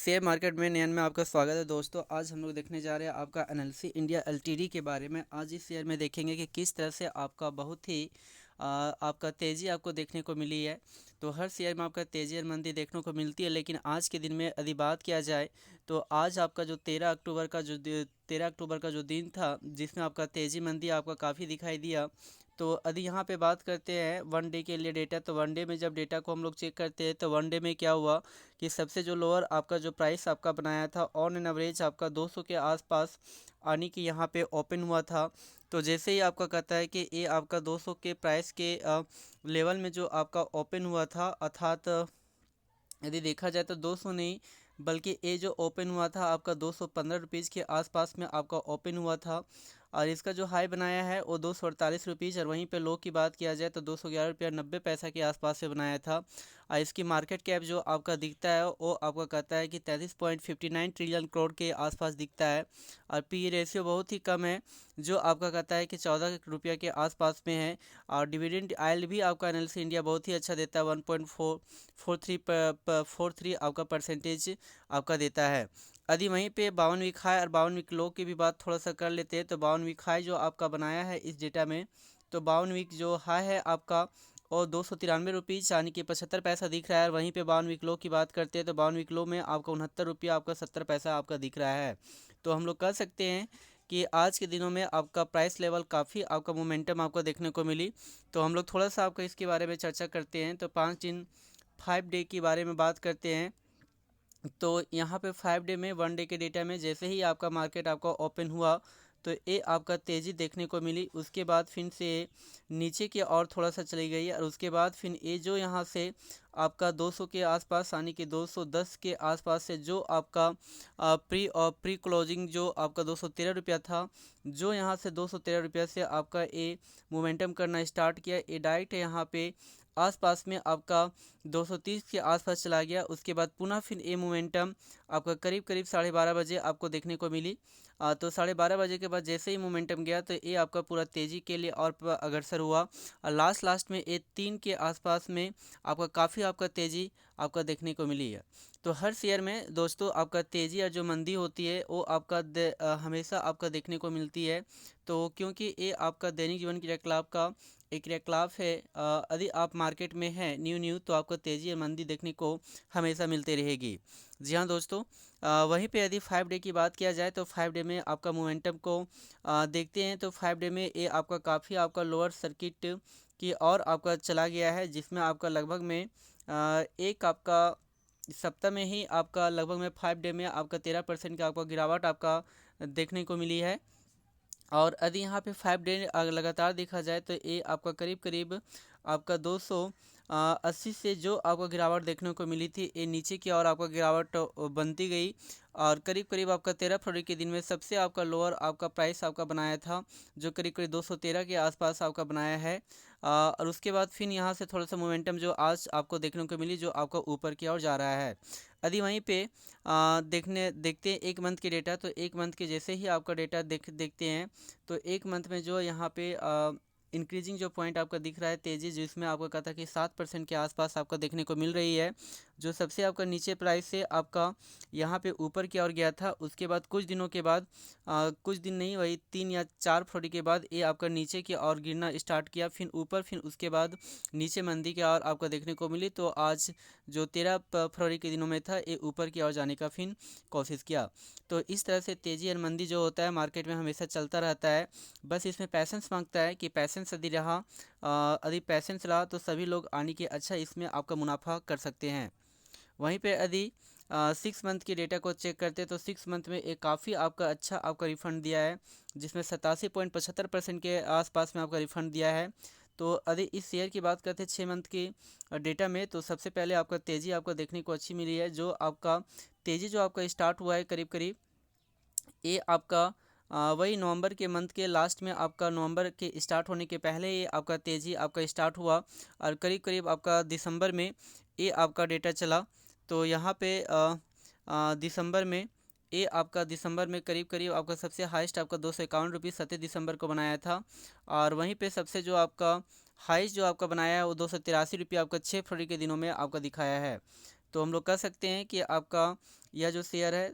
Share market में नयन में आपका स्वागत है दोस्तों। आज हम लोग देखने जा रहे हैं आपका एनएलसी इंडिया एलटीडी के बारे में। आज इस शेयर में देखेंगे कि किस तरह से आपका बहुत ही आपका तेज़ी आपको देखने को मिली है। तो हर शेयर में आपका तेज़ी और मंदी देखने को मिलती है, लेकिन आज के दिन में यदि बात किया जाए तो आज आपका जो 13 अक्टूबर का जो दिन था, जिसमें आपका तेज़ी मंदी आपका काफ़ी दिखाई दिया। तो यदि यहाँ पे बात करते हैं वन डे के लिए डेटा, तो वन डे में जब डेटा को हम लोग चेक करते हैं तो वन डे में क्या हुआ कि सबसे जो लोअर आपका जो प्राइस आपका बनाया था ऑन एन एवरेज आपका 200 के आसपास आने की यहाँ पे ओपन हुआ था। तो जैसे ही आपका कहता है कि ये आपका 200 के प्राइस के लेवल में जो आपका ओपन हुआ था, अर्थात यदि देखा जाए तो 200 नहीं बल्कि ये जो ओपन हुआ था आपका 215 रुपीज़ के आसपास में आपका ओपन हुआ था। और इसका जो हाई बनाया है वो 248 रुपीज़, और वहीं पे लो की बात किया जाए तो 211 रुपया 90 पैसा के आसपास से बनाया था। और इसकी मार्केट कैप जो आपका दिखता है वो आपका कहता है कि 33.59 ट्रिलियन करोड़ के आसपास दिखता है। और पी रेशियो बहुत ही कम है, जो आपका कहता है कि 14 रुपया के आसपास में है। और डिविडेंड आयल भी आपका एनएलसी इंडिया बहुत ही अच्छा देता है, 1.43 आपका परसेंटेज आपका देता है। यदि वहीं पे 52 वीक हाई और 52 वीक लो की भी बात थोड़ा सा कर लेते हैं, तो 52 वीक हाई जो आपका बनाया है इस डेटा में, तो 52 वीक जो हाई है आपका और 293 रुपीज़ यानी कि 75 पैसा दिख रहा है। वहीं पे 52 वीक लो की बात करते हैं तो 52 वीक लो में आपका 69 रुपया आपका 70 पैसा आपका दिख रहा है। तो हम लोग कह सकते हैं कि आज के दिनों में आपका प्राइस लेवल काफ़ी आपका मोमेंटम आपको देखने को मिली। तो हम लोग थोड़ा सा आपका इसके बारे में चर्चा करते हैं। तो 5 दिन 5 डे के बारे में बात करते हैं। तो यहाँ पे 5 डे में वन डे के डेटा में जैसे ही आपका मार्केट आपका ओपन हुआ तो ये आपका तेज़ी देखने को मिली। उसके बाद फिर से नीचे की और थोड़ा सा चली गई और उसके बाद फिर ये जो यहाँ से आपका 200 के आसपास यानी कि 210 के आसपास से जो आपका प्री क्लोजिंग जो आपका 213 रुपया था, जो यहाँ से 213 रुपया से आपका ये मोमेंटम करना स्टार्ट किया, ये डायरेक्ट यहाँ पे आसपास में आपका 230 के आसपास चला गया। उसके बाद पुनः फिर ये मोमेंटम आपका करीब करीब 12:30 बजे आपको देखने को मिली। तो 12:30 बजे के बाद जैसे ही मोमेंटम गया तो ये आपका पूरा तेज़ी के लिए और अग्रसर हुआ। और लास्ट में ये 3 के आसपास में आपका काफ़ी आपका तेज़ी आपका देखने को मिली है। तो हर शेयर में दोस्तों आपका तेज़ी और जो मंदी होती है वो आपका हमेशा आपका देखने को मिलती है। तो क्योंकि ये आपका दैनिक जीवन क्रियाकलाप का एक क्रियाकलाप है। यदि आप मार्केट में हैं न्यू तो आपको तेज़ी और मंदी देखने को हमेशा मिलती रहेगी। जी हाँ दोस्तों, वहीं पे यदि 5 डे की बात किया जाए तो 5 डे में आपका मोमेंटम को देखते हैं तो 5 डे में ये आपका काफ़ी आपका लोअर सर्किट की और आपका चला गया है, जिसमें आपका लगभग में एक आपका सप्ताह में ही आपका लगभग में 5 डे में आपका 13% का आपका गिरावट आपका देखने को मिली है। और यदि यहाँ पे 5 डे लगातार देखा जाए तो ये आपका करीब करीब आपका 280 से जो आपको गिरावट देखने को मिली थी, ये नीचे की ओर आपका गिरावट बनती गई। और करीब करीब आपका 13 फरवरी के दिन में सबसे आपका लोअर आपका प्राइस आपका बनाया था, जो करीब करीब 213 के आसपास आपका बनाया है। और उसके बाद फिर यहाँ से थोड़ा सा मोमेंटम जो आज आपको देखने को मिली, जो आपका ऊपर की ओर जा रहा है। यदि वहीं पे देखते हैं एक मंथ के डेटा, तो एक मंथ के जैसे ही आपका डेटा देखते हैं तो एक मंथ में जो यहाँ पे इंक्रीजिंग जो पॉइंट आपका दिख रहा है तेज़ी, जिसमें आपका कहता है कि 7% के आसपास आपको देखने को मिल रही है। जो सबसे आपका नीचे प्राइस से आपका यहाँ पे ऊपर की ओर गया था, उसके बाद कुछ दिनों के बाद कुछ दिन नहीं वही 3 या 4 फरवरी के बाद ये आपका नीचे की ओर गिरना स्टार्ट किया, फिर ऊपर, फिर उसके बाद नीचे मंदी की ओर आपको देखने को मिली। तो आज जो 13 फरवरी के दिनों में था ये ऊपर की ओर जाने का फिर कोशिश किया। तो इस तरह से तेज़ी और मंदी जो होता है मार्केट में हमेशा चलता रहता है। बस इसमें पैसेंस मांगता है कि पैसेंस यदि रहा यदि पैसेंस रहा तो सभी लोग आने के अच्छा इसमें आपका मुनाफा कर सकते हैं। वहीं पे यदि 6 मंथ के डेटा को चेक करते हैं तो 6 मंथ में एक काफ़ी आपका अच्छा आपका रिफ़ंड दिया है, जिसमें 87.75% के आसपास में आपका रिफ़ंड दिया है। तो यदि इस शेयर की बात करते हैं 6 मंथ की डेटा में, तो सबसे पहले आपका तेज़ी आपको देखने को अच्छी मिली है। जो आपका तेज़ी जो आपका स्टार्ट हुआ है करीब करीब ये आपका वही नवंबर के मंथ के लास्ट में, आपका नवंबर के स्टार्ट होने के पहले ये आपका तेज़ी आपका स्टार्ट हुआ और करीब करीब आपका दिसंबर में ये आपका डेटा चला। तो यहाँ पे दिसंबर में ये आपका दिसंबर में करीब करीब आपका सबसे हाईएस्ट आपका 251 रुपये 7 दिसंबर को बनाया था। और वहीं पे सबसे जो आपका हाईएस्ट जो आपका बनाया है वो 283 रुपये आपका 6 फरवरी के दिनों में आपका दिखाया है। तो हम लोग कह सकते हैं कि आपका यह जो शेयर है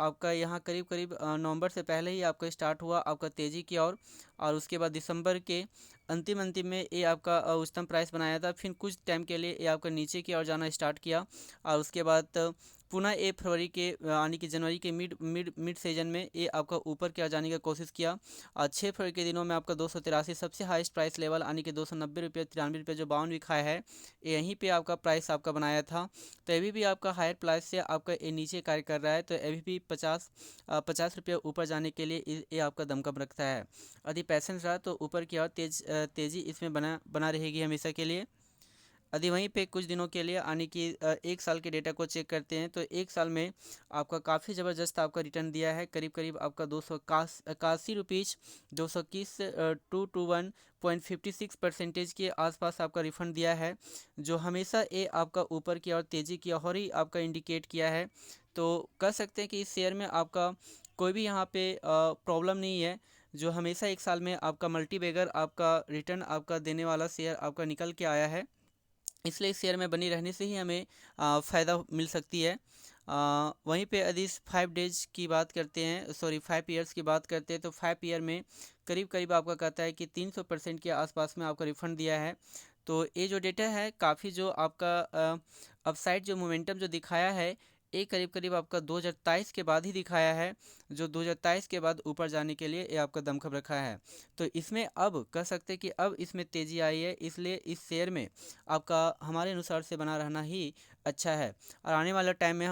आपका यहाँ करीब करीब नवंबर से पहले ही आपका स्टार्ट हुआ आपका तेज़ी की ओर, और उसके बाद दिसंबर के अंतिम अंतिम में ये आपका उच्चतम प्राइस बनाया था। फिर कुछ टाइम के लिए ये आपका नीचे की ओर जाना स्टार्ट किया, और उसके बाद पुनः ये फरवरी के यानी कि जनवरी के मिड मिड मिड सीजन में ये आपका ऊपर की ओर जाने की कोशिश किया। और 6 फरवरी के दिनों में आपका 283 सबसे हाईएस्ट प्राइस लेवल यानी कि 290 रुपये 93 रुपये जो 52 वीक हाई है, यहीं पे आपका प्राइस आपका बनाया था। तो अभी भी आपका हायर प्राइस से आपका ये नीचे कार्य कर रहा है, तो अभी भी 50 रुपये ऊपर जाने के लिए ये आपका दमकम रखता है। यदि पैसेंस रहा तो ऊपर की ओर तेज़ी इसमें बना रहेगी हमेशा के लिए। यदि वहीं पे कुछ दिनों के लिए यानी कि 1 साल के डेटा को चेक करते हैं, तो 1 साल में आपका काफ़ी ज़बरदस्त आपका रिटर्न दिया है। करीब करीब आपका 281 रुपीज़ 221 221.56% के आसपास आपका रिफंड दिया है, जो हमेशा ये आपका ऊपर की और तेज़ी की और ही आपका इंडिकेट किया है। तो कह सकते हैं कि इस शेयर में आपका कोई भी यहाँ पे प्रॉब्लम नहीं है, जो हमेशा 1 साल में आपका मल्टीबैगर आपका रिटर्न आपका देने वाला शेयर आपका निकल के आया है। इसलिए इस शेयर में बनी रहने से ही हमें फ़ायदा मिल सकती है। वहीं पे यदि 5 डेज़ की बात करते हैं, सॉरी 5 ईयर्स की बात करते हैं, तो 5 ईयर में करीब करीब आपका कहता है कि 300% के आसपास में आपका रिफ़ंड दिया है। तो ये जो डेटा है काफ़ी जो आपका अपसाइड जो मोमेंटम जो दिखाया है, ये करीब करीब आपका 2023 के बाद ही दिखाया है, जो 2023 के बाद ऊपर जाने के लिए ये आपका दमखम रखा है। तो इसमें अब कह सकते हैं कि अब इसमें तेज़ी आई है, इसलिए इस शेयर में आपका हमारे अनुसार से बना रहना ही अच्छा है। और आने वाला टाइम में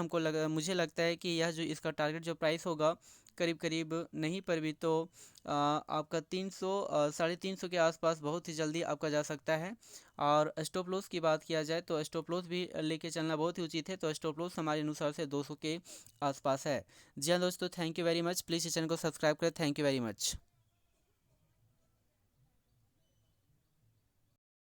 मुझे लगता है कि यह जो इसका टारगेट जो प्राइस होगा करीब करीब नहीं पर भी तो आपका 300 350 के आसपास बहुत ही जल्दी आपका जा सकता है। और स्टॉप लॉस की बात किया जाए तो स्टॉप लॉस भी लेके चलना बहुत ही उचित है, तो स्टॉप लॉस हमारे अनुसार से 200 के आसपास है। जी हाँ दोस्तों, thank you very much. Please इस चैनल को सब्सक्राइब करें। Thank you very much.